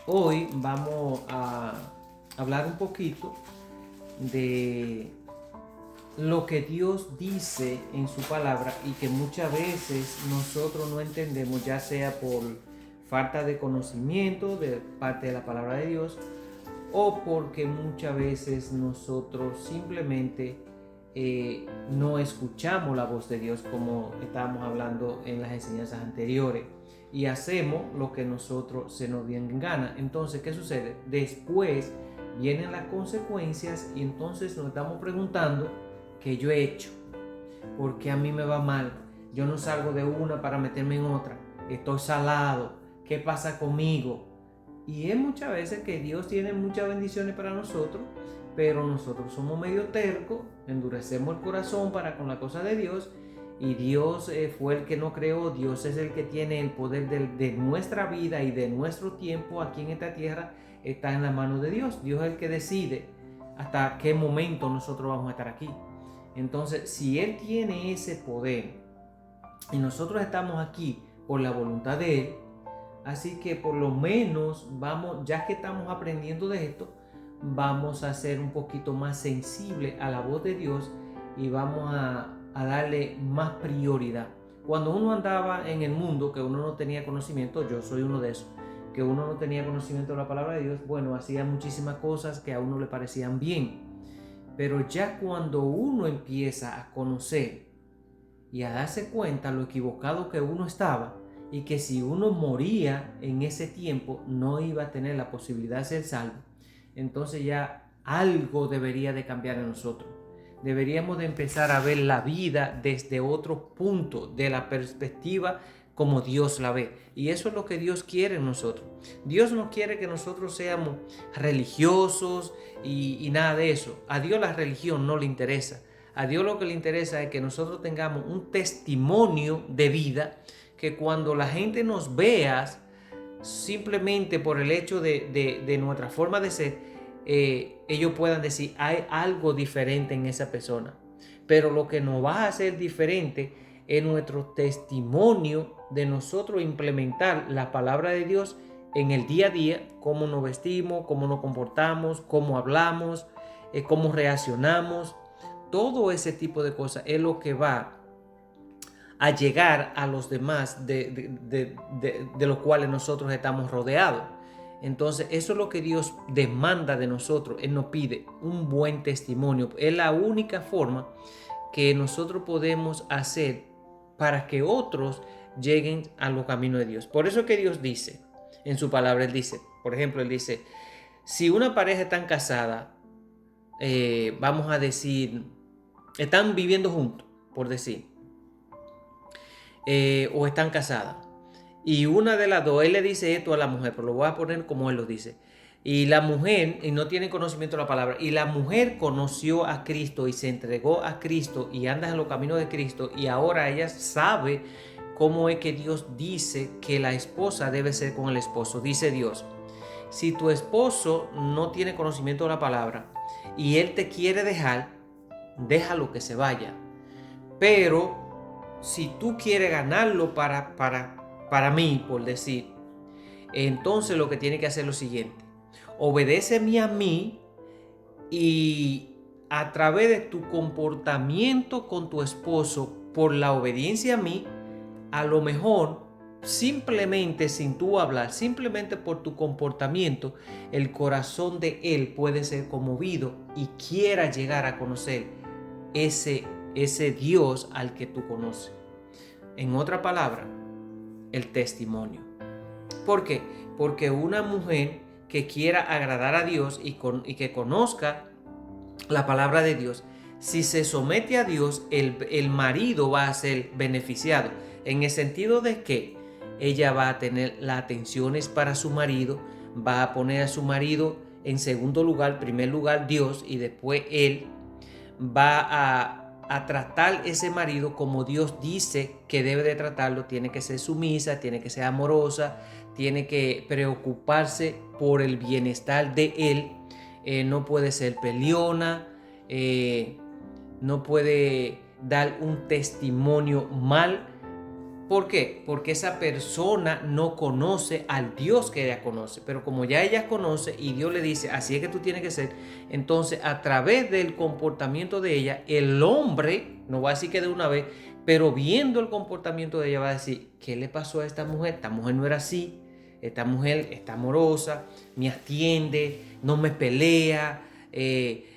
Hoy vamos a hablar un poquito de lo que Dios dice en su palabra y que muchas veces nosotros no entendemos, ya sea por falta de conocimiento de parte de la palabra de Dios o porque muchas veces nosotros simplemente no escuchamos la voz de Dios, como estábamos hablando en las enseñanzas anteriores, y hacemos lo que nosotros se nos viene en gana. Entonces, ¿qué sucede? Después vienen las consecuencias y entonces nos estamos preguntando qué yo he hecho, por qué a mí me va mal, yo no salgo de una para meterme en otra, estoy salado, ¿qué pasa conmigo? Y es muchas veces que Dios tiene muchas bendiciones para nosotros, pero nosotros somos medio tercos, endurecemos el corazón para con la cosa de Dios, y Dios fue el que nos creó. Dios es el que tiene el poder de nuestra vida y de nuestro tiempo aquí en esta tierra, está en la mano de Dios. Dios es el que decide hasta qué momento nosotros vamos a estar aquí. Entonces, si Él tiene ese poder y nosotros estamos aquí por la voluntad de Él, así que por lo menos vamos, ya que estamos aprendiendo de esto, vamos a ser un poquito más sensibles a la voz de Dios y vamos a darle más prioridad. Cuando uno andaba en el mundo, que uno no tenía conocimiento, yo soy uno de esos, que uno no tenía conocimiento de la palabra de Dios, bueno, hacía muchísimas cosas que a uno le parecían bien. Pero ya cuando uno empieza a conocer y a darse cuenta lo equivocado que uno estaba, y que si uno moría en ese tiempo no iba a tener la posibilidad de ser salvo, entonces ya algo debería de cambiar en nosotros. Deberíamos de empezar a ver la vida desde otro punto, de la perspectiva como Dios la ve. Y eso es lo que Dios quiere en nosotros. Dios no quiere que nosotros seamos religiosos y nada de eso. A Dios la religión no le interesa. A Dios lo que le interesa es que nosotros tengamos un testimonio de vida, que cuando la gente nos vea, simplemente por el hecho de nuestra forma de ser, ellos puedan decir, hay algo diferente en esa persona. Pero lo que nos va a hacer diferente es nuestro testimonio de nosotros implementar la palabra de Dios en el día a día, cómo nos vestimos, cómo nos comportamos, cómo hablamos, cómo reaccionamos. Todo ese tipo de cosas es lo que va a llegar a los demás de los cuales nosotros estamos rodeados. Entonces, eso es lo que Dios demanda de nosotros. Él nos pide un buen testimonio. Es la única forma que nosotros podemos hacer para que otros lleguen a los caminos de Dios. Por eso que Dios dice en su palabra, Él dice, por ejemplo, Él dice, si una pareja está casada, vamos a decir, están viviendo juntos, por decir, o están casadas. Y una de las dos, él le dice esto a la mujer, pero lo voy a poner como él lo dice. Y la mujer, y no tiene conocimiento de la palabra, y la mujer conoció a Cristo y se entregó a Cristo y anda en los caminos de Cristo, y ahora ella sabe cómo es que Dios dice que la esposa debe ser con el esposo. Dice Dios, si tu esposo no tiene conocimiento de la palabra y él te quiere dejar, déjalo que se vaya. Pero si tú quieres ganarlo para mí, por decir, entonces lo que tiene que hacer es lo siguiente: obedéceme a mí, y a través de tu comportamiento con tu esposo, por la obediencia a mí, a lo mejor simplemente sin tú hablar, simplemente por tu comportamiento, el corazón de él puede ser conmovido y quiera llegar a conocer ese Dios al que tú conoces. En otra palabra, el testimonio. ¿Por qué? Porque una mujer que quiera agradar a Dios y que conozca la palabra de Dios, si se somete a Dios, el marido va a ser beneficiado, en el sentido de que ella va a tener las atenciones para su marido, va a poner a su marido en segundo lugar, primer lugar Dios, y después él va a tratar ese marido como Dios dice que debe de tratarlo. Tiene que ser sumisa, tiene que ser amorosa, tiene que preocuparse por el bienestar de él. No puede ser peleona, no puede dar un testimonio mal ¿Por qué? Porque esa persona no conoce al Dios que ella conoce. Pero como ya ella conoce y Dios le dice, así es que tú tienes que ser, entonces a través del comportamiento de ella, el hombre, no va a decir que de una vez, pero viendo el comportamiento de ella va a decir, ¿qué le pasó a esta mujer? Esta mujer no era así. Esta mujer está amorosa, me atiende, no me pelea,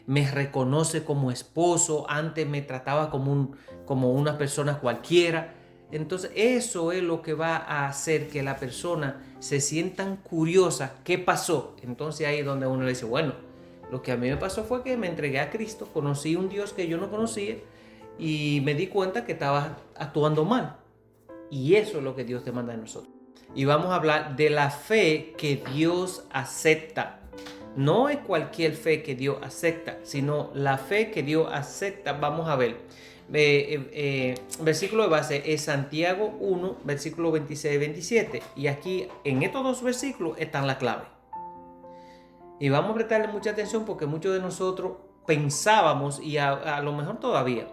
me reconoce como esposo, antes me trataba como una persona cualquiera. Entonces eso es lo que va a hacer que la persona se sienta curiosa. ¿Qué pasó? Entonces ahí es donde uno le dice, bueno, lo que a mí me pasó fue que me entregué a Cristo, conocí un Dios que yo no conocía y me di cuenta que estaba actuando mal. Y eso es lo que Dios demanda de nosotros. Y vamos a hablar de la fe que Dios acepta. No es cualquier fe que Dios acepta, sino la fe que Dios acepta. Vamos a ver. Versículo de base es Santiago 1, versículo 26 y 27. Y aquí en estos dos versículos están la clave. Y vamos a prestarle mucha atención porque muchos de nosotros pensábamos, y a lo mejor todavía,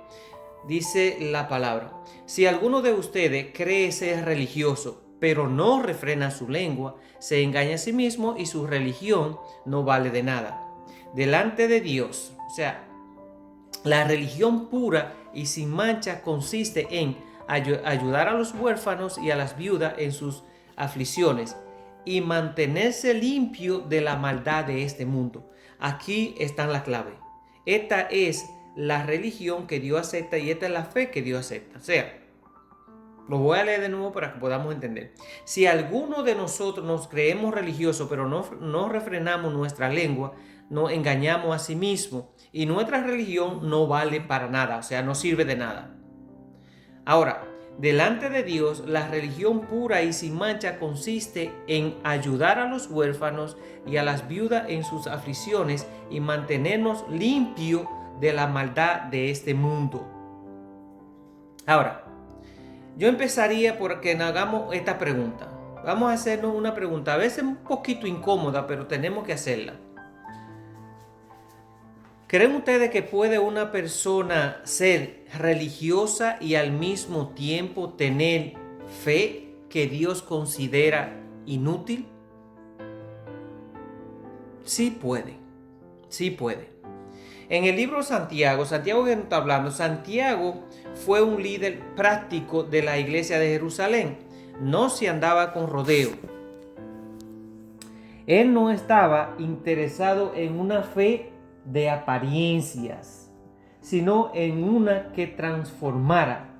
dice la palabra: si alguno de ustedes cree ser religioso, pero no refrena su lengua, se engaña a sí mismo y su religión no vale de nada delante de Dios. O sea, la religión pura y sin mancha consiste en ayudar a los huérfanos y a las viudas en sus aflicciones y mantenerse limpio de la maldad de este mundo. Aquí está la clave. Esta es la religión que Dios acepta y esta es la fe que Dios acepta. O sea, lo voy a leer de nuevo para que podamos entender. Si alguno de nosotros nos creemos religiosos, pero no refrenamos nuestra lengua, nos engañamos a sí mismos y nuestra religión no vale para nada, o sea, no sirve de nada. Ahora, delante de Dios, la religión pura y sin mancha consiste en ayudar a los huérfanos y a las viudas en sus aflicciones y mantenernos limpios de la maldad de este mundo. Ahora, yo empezaría por que hagamos esta pregunta. Vamos a hacernos una pregunta, a veces un poquito incómoda, pero tenemos que hacerla. ¿Creen ustedes que puede una persona ser religiosa y al mismo tiempo tener fe que Dios considera inútil? Sí puede, sí puede. En el libro Santiago que nos está hablando, Santiago fue un líder práctico de la iglesia de Jerusalén. No se andaba con rodeo. Él no estaba interesado en una fe de apariencias, sino en una que transformara.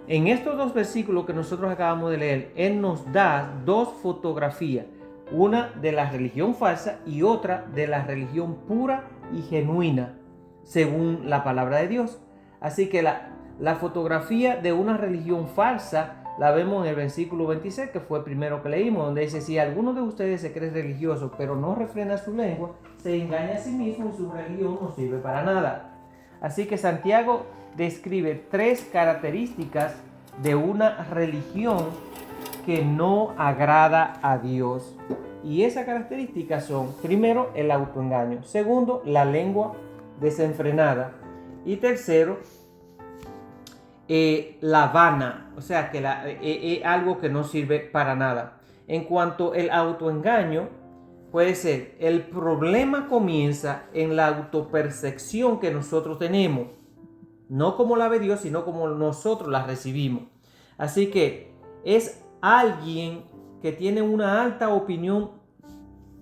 En estos dos versículos que nosotros acabamos de leer, Él nos da dos fotografías, una de la religión falsa y otra de la religión pura y genuina, según la palabra de Dios. Así que la fotografía de una religión falsa la vemos en el versículo 26, que fue el primero que leímos, donde dice: si alguno de ustedes se cree religioso, pero no refrena su lengua, se engaña a sí mismo y su religión no sirve para nada. Así que Santiago describe tres características de una religión que no agrada a Dios. Y esas características son, primero, el autoengaño; segundo, la lengua desenfrenada; y tercero, la vana, o sea que es algo que no sirve para nada. En cuanto al autoengaño, puede ser, el problema comienza en la autopercepción que nosotros tenemos, no como la ve Dios, sino como nosotros la recibimos. Así que es alguien que tiene una alta opinión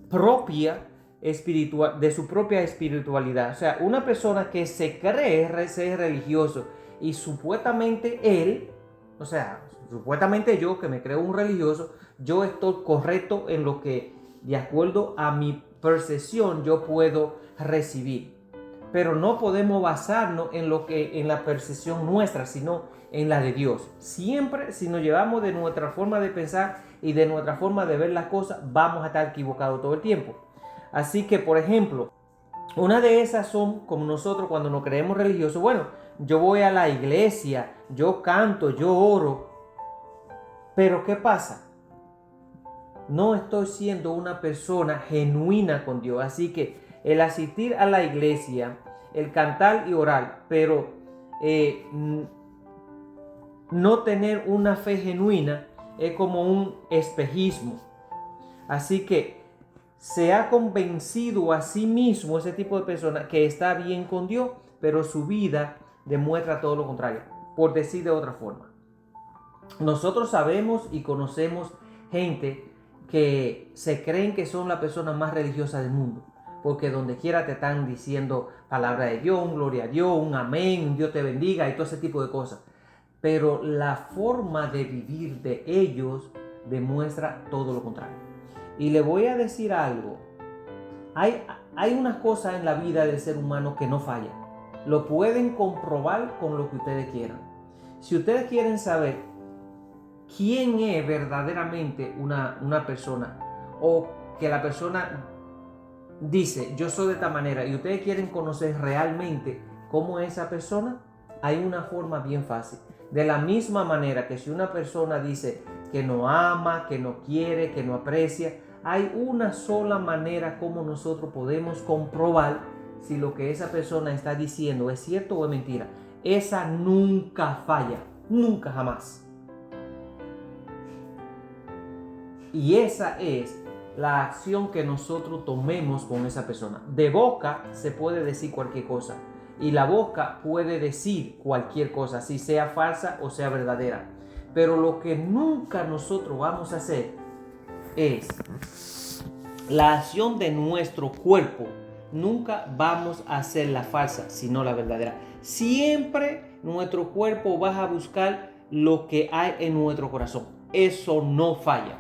propia espiritual, de su propia espiritualidad. O sea, una persona que se cree ser religioso y supuestamente él, o sea, supuestamente yo que me creo un religioso, yo estoy correcto en lo que de acuerdo a mi percepción yo puedo recibir. Pero no podemos basarnos en la percepción nuestra, sino en la de Dios. Siempre, si nos llevamos de nuestra forma de pensar y de nuestra forma de ver las cosas, vamos a estar equivocados todo el tiempo. Así que, por ejemplo, una de esas son como nosotros cuando nos creemos religiosos. Bueno, yo voy a la iglesia, yo canto, yo oro. Pero ¿qué pasa? No estoy siendo una persona genuina con Dios. Así que el asistir a la iglesia, el cantar y orar, pero no tener una fe genuina es como un espejismo. Así que se ha convencido a sí mismo ese tipo de persona que está bien con Dios, pero su vida demuestra todo lo contrario, por decir de otra forma. Nosotros sabemos y conocemos gente que se creen que son la persona más religiosa del mundo, porque donde quiera te están diciendo palabra de Dios, un gloria a Dios, un amén, un Dios te bendiga y todo ese tipo de cosas. Pero la forma de vivir de ellos demuestra todo lo contrario. Y le voy a decir algo. Hay unas cosas en la vida del ser humano que no fallan. Lo pueden comprobar con lo que ustedes quieran. Si ustedes quieren saber quién es verdaderamente una persona, o que la persona dice yo soy de esta manera, y ustedes quieren conocer realmente cómo es esa persona, hay una forma bien fácil. De la misma manera que si una persona dice que no ama, que no quiere, que no aprecia, hay una sola manera como nosotros podemos comprobar si lo que esa persona está diciendo es cierto o es mentira. Esa nunca falla, nunca jamás. Y esa es la acción que nosotros tomemos con esa persona. De boca se puede decir cualquier cosa, y la boca puede decir cualquier cosa, si sea falsa o sea verdadera. Pero lo que nunca nosotros vamos a hacer es la acción de nuestro cuerpo. Nunca vamos a hacer la falsa, sino la verdadera. Siempre nuestro cuerpo va a buscar lo que hay en nuestro corazón. Eso no falla.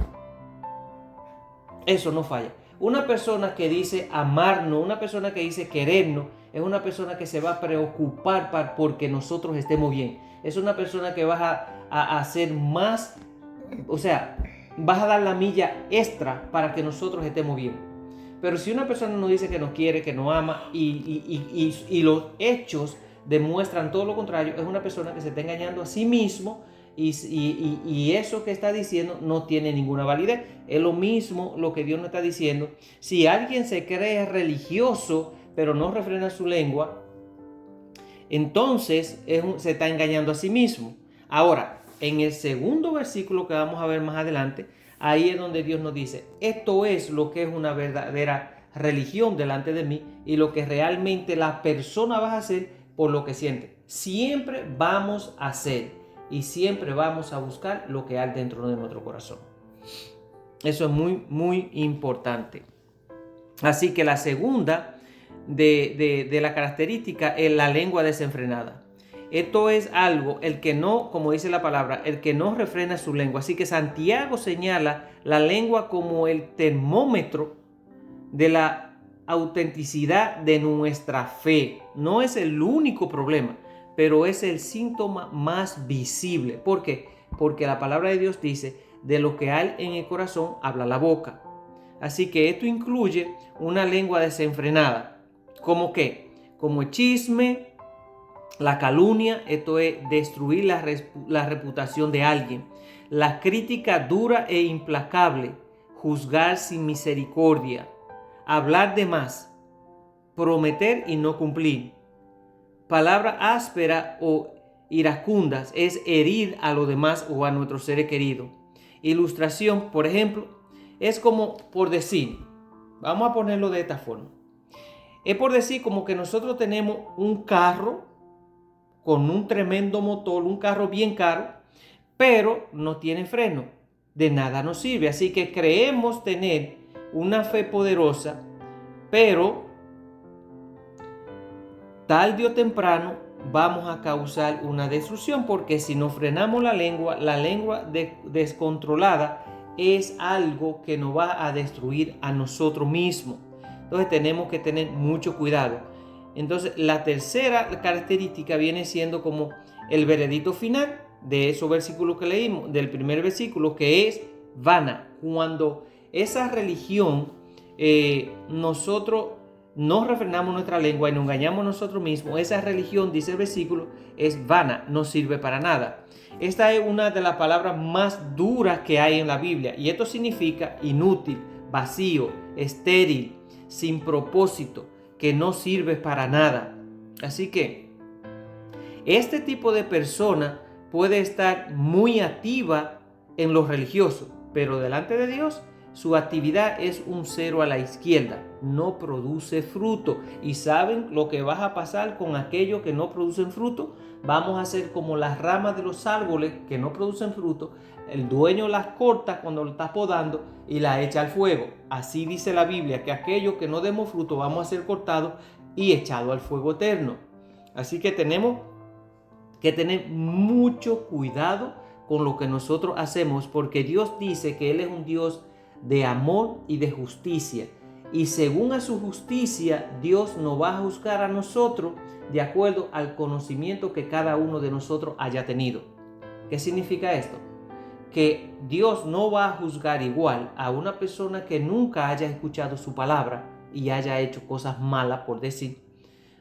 Eso no falla. Una persona que dice amarnos, una persona que dice querernos, es una persona que se va a preocupar porque nosotros estemos bien. Es una persona que va a hacer más, o sea, vas a dar la milla extra para que nosotros estemos bien. Pero si una persona nos dice que nos quiere, que nos ama, y los hechos demuestran todo lo contrario, es una persona que se está engañando a sí mismo. Y eso que está diciendo no tiene ninguna validez. Es lo mismo lo que Dios nos está diciendo. Si alguien se cree religioso pero no refrena su lengua, entonces se está engañando a sí mismo. Ahora, en el segundo versículo que vamos a ver más adelante, ahí es donde Dios nos dice: esto es lo que es una verdadera religión delante de mí, y lo que realmente la persona va a hacer por lo que siente. Siempre vamos a hacer y siempre vamos a buscar lo que hay dentro de nuestro corazón. Eso es muy, muy importante. Así que la segunda de la característica es la lengua desenfrenada. Esto es algo, el que no, como dice la palabra, el que no refrena su lengua. Así que Santiago señala la lengua como el termómetro de la autenticidad de nuestra fe. No es el único problema, pero es el síntoma más visible. ¿Por qué? Porque la palabra de Dios dice: de lo que hay en el corazón habla la boca. Así que esto incluye una lengua desenfrenada. ¿Cómo qué? Como el chisme, la calumnia, esto es destruir la reputación de alguien. La crítica dura e implacable, juzgar sin misericordia, hablar de más, prometer y no cumplir. Palabra áspera o iracundas es herir a los demás o a nuestros seres queridos. Ilustración, por ejemplo, es como por decir, vamos a ponerlo de esta forma. Es por decir como que nosotros tenemos un carro con un tremendo motor, un carro bien caro, pero no tiene freno. De nada nos sirve. Así que creemos tener una fe poderosa, pero tarde o temprano vamos a causar una destrucción, porque si no frenamos la lengua descontrolada es algo que nos va a destruir a nosotros mismos. Entonces tenemos que tener mucho cuidado. Entonces la tercera característica viene siendo como el veredicto final de esos versículos que leímos, del primer versículo, que es vana. Cuando esa religión, nosotros no refrenamos nuestra lengua y nos engañamos nosotros mismos, esa religión, dice el versículo, es vana, no sirve para nada. Esta es una de las palabras más duras que hay en la Biblia, y esto significa inútil, vacío, estéril, sin propósito, que no sirve para nada. Así que este tipo de persona puede estar muy activa en lo religioso, pero delante de Dios su actividad es un cero a la izquierda, no produce fruto. ¿Y saben lo que va a pasar con aquellos que no producen fruto? Vamos a ser como las ramas de los árboles que no producen fruto. El dueño las corta cuando lo está podando y las echa al fuego. Así dice la Biblia, que aquellos que no demos fruto vamos a ser cortados y echados al fuego eterno. Así que tenemos que tener mucho cuidado con lo que nosotros hacemos, porque Dios dice que Él es un Dios de amor y de justicia. Y según a su justicia, Dios nos va a juzgar a nosotros de acuerdo al conocimiento que cada uno de nosotros haya tenido. ¿Qué significa esto? Que Dios no va a juzgar igual a una persona que nunca haya escuchado su palabra y haya hecho cosas malas, por decir.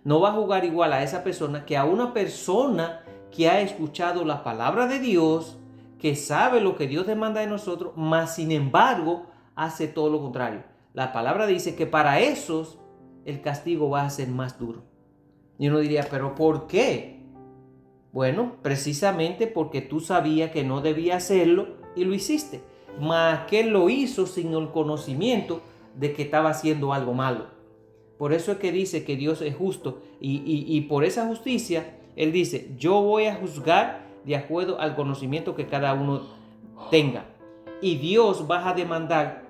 No va a juzgar igual a esa persona que a una persona que ha escuchado la palabra de Dios, que sabe lo que Dios demanda de nosotros, mas sin embargo hace todo lo contrario. La palabra dice que para esos el castigo va a ser más duro. Y uno diría, ¿pero por qué? Bueno, precisamente porque tú sabías que no debía hacerlo y lo hiciste. Mas que él lo hizo sin el conocimiento de que estaba haciendo algo malo. Por eso es que dice que Dios es justo y por esa justicia Él dice, yo voy a juzgar de acuerdo al conocimiento que cada uno tenga. Y Dios va a demandar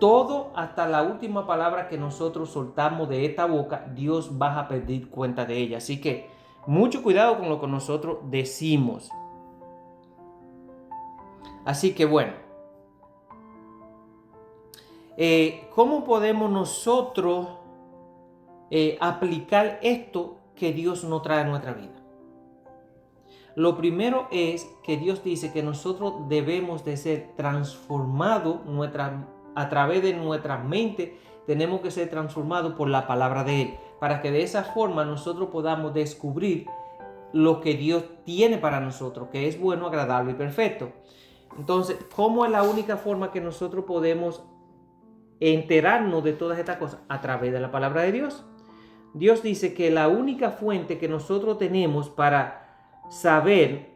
todo hasta la última palabra que nosotros soltamos de esta boca. Dios va a pedir cuenta de ella. Así que mucho cuidado con lo que nosotros decimos. Así que bueno, ¿cómo podemos nosotros aplicar esto que Dios nos trae a nuestra vida? Lo primero es que Dios dice que nosotros debemos de ser transformados a través de nuestra mente. Tenemos que ser transformados por la palabra de Él, para que de esa forma nosotros podamos descubrir lo que Dios tiene para nosotros, que es bueno, agradable y perfecto. Entonces, ¿cómo es la única forma que nosotros podemos enterarnos de todas estas cosas? A través de la palabra de Dios. Dios dice que la única fuente que nosotros tenemos para saber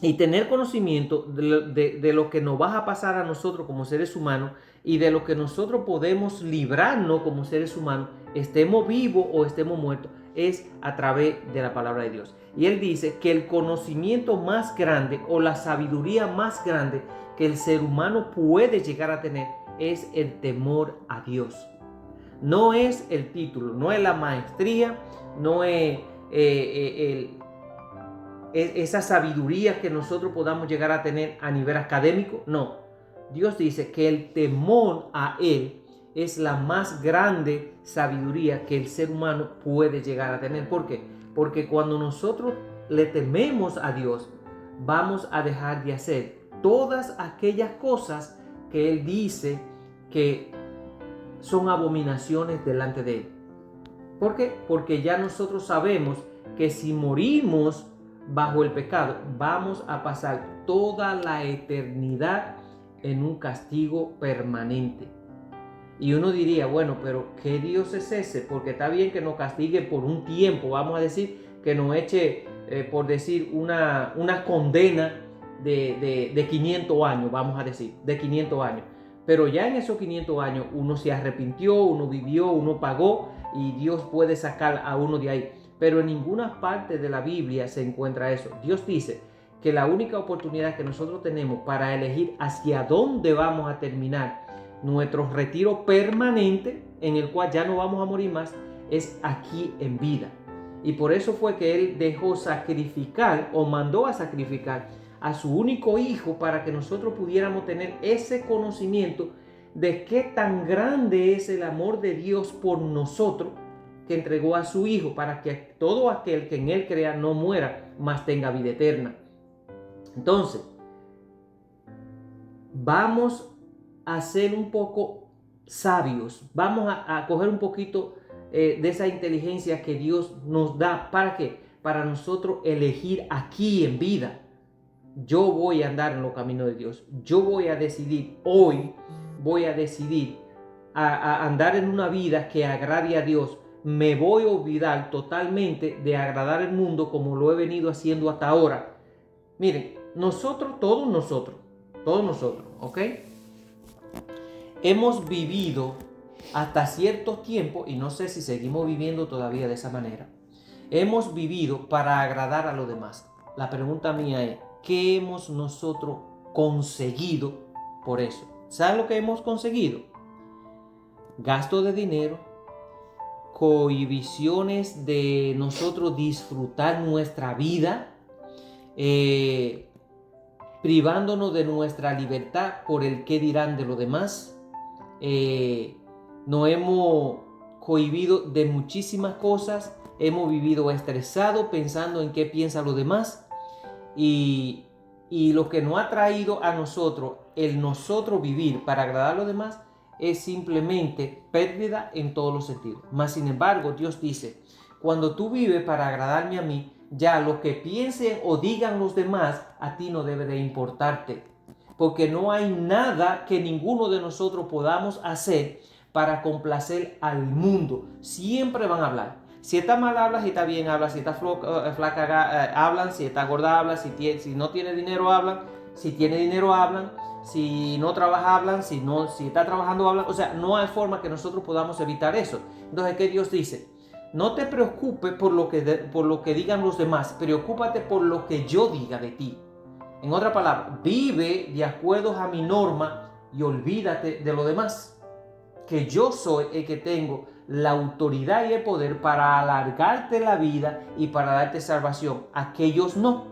y tener conocimiento de lo que nos va a pasar a nosotros como seres humanos y de lo que nosotros podemos librarnos como seres humanos, estemos vivos o estemos muertos, es a través de la palabra de Dios. Y Él dice que el conocimiento más grande o la sabiduría más grande que el ser humano puede llegar a tener es el temor a Dios. No es el título, no es la maestría, no es esa sabiduría que nosotros podamos llegar a tener a nivel académico. No, Dios dice que el temor a Él es la más grande sabiduría que el ser humano puede llegar a tener. ¿Por qué? Porque cuando nosotros le tememos a Dios, vamos a dejar de hacer todas aquellas cosas que Él dice que son abominaciones delante de Él. ¿Por qué? Porque ya nosotros sabemos que si morimos bajo el pecado, vamos a pasar toda la eternidad en un castigo permanente. Y uno diría, bueno, pero ¿qué Dios es ese? Porque está bien que nos castigue por un tiempo, vamos a decir, que nos eche, por decir, una condena de 500 años, vamos a decir, de 500 años. Pero ya en esos 500 años uno se arrepintió, uno vivió, uno pagó y Dios puede sacar a uno de ahí. Pero en ninguna parte de la Biblia se encuentra eso. Dios dice que la única oportunidad que nosotros tenemos para elegir hacia dónde vamos a terminar nuestro retiro permanente, en el cual ya no vamos a morir más, es aquí en vida. Y por eso fue que Él dejó sacrificar o mandó a sacrificar a su único hijo para que nosotros pudiéramos tener ese conocimiento de qué tan grande es el amor de Dios por nosotros, que entregó a su hijo para que todo aquel que en Él crea no muera, mas tenga vida eterna. Entonces, vamos a ser un poco sabios, vamos a coger un poquito de esa inteligencia que Dios nos da. ¿Para qué? Para nosotros elegir aquí en vida. Yo voy a andar en los caminos de Dios. Yo voy a decidir hoy, voy a decidir a andar en una vida que agrade a Dios, me voy a olvidar totalmente de agradar al mundo como lo he venido haciendo hasta ahora. Miren, todos nosotros, ¿ok? Hemos vivido hasta cierto tiempo, y no sé si seguimos viviendo todavía de esa manera, hemos vivido para agradar a los demás. La pregunta mía es, ¿qué hemos nosotros conseguido por eso? ¿Saben lo que hemos conseguido? Gasto de dinero, cohibiciones de nosotros disfrutar nuestra vida, privándonos de nuestra libertad por el qué dirán de los demás. Nos hemos cohibido de muchísimas cosas, hemos vivido estresados pensando en qué piensan los demás, y lo que nos ha traído a nosotros el nosotros vivir para agradar a los demás es simplemente pérdida en todos los sentidos. Mas sin embargo, Dios dice, cuando tú vives para agradarme a mí, ya lo que piensen o digan los demás a ti no debe de importarte, porque no hay nada que ninguno de nosotros podamos hacer para complacer al mundo. Siempre van a hablar. Si está mal, habla. Si está bien, habla. Si está flaca, hablan. Si está gorda, hablan. Si no tiene dinero, hablan. Si tiene dinero, hablan. Si no trabaja, hablan. Si está trabajando, hablan. O sea, no hay forma que nosotros podamos evitar eso. Entonces, ¿qué Dios dice? No te preocupes por lo que digan los demás. Preocúpate por lo que yo diga de ti. En otra palabra, vive de acuerdo a mi norma y olvídate de lo demás. Que yo soy el que tengo la autoridad y el poder para alargarte la vida y para darte salvación. Aquellos no.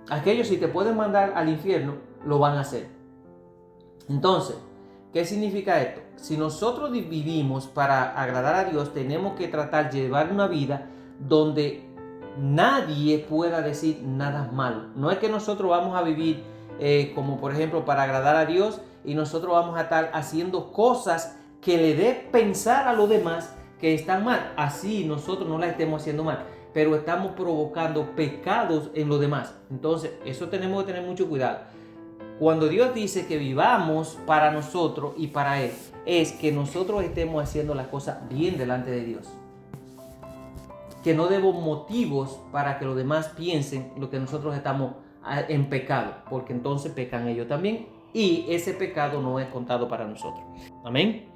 Aquellos, si te pueden mandar al infierno, lo van a hacer. Entonces, ¿qué significa esto? Si nosotros vivimos para agradar a Dios, tenemos que tratar de llevar una vida donde nadie pueda decir nada malo. No es que nosotros vamos a vivir como por ejemplo para agradar a Dios y nosotros vamos a estar haciendo cosas que le dé pensar a los demás que están mal. Así nosotros no las estemos haciendo mal, pero estamos provocando pecados en los demás. Entonces, eso tenemos que tener mucho cuidado. Cuando Dios dice que vivamos para nosotros y para Él, es que nosotros estemos haciendo las cosas bien delante de Dios. Que no demos motivos para que los demás piensen lo que nosotros estamos en pecado, porque entonces pecan ellos también y ese pecado no es contado para nosotros. Amén.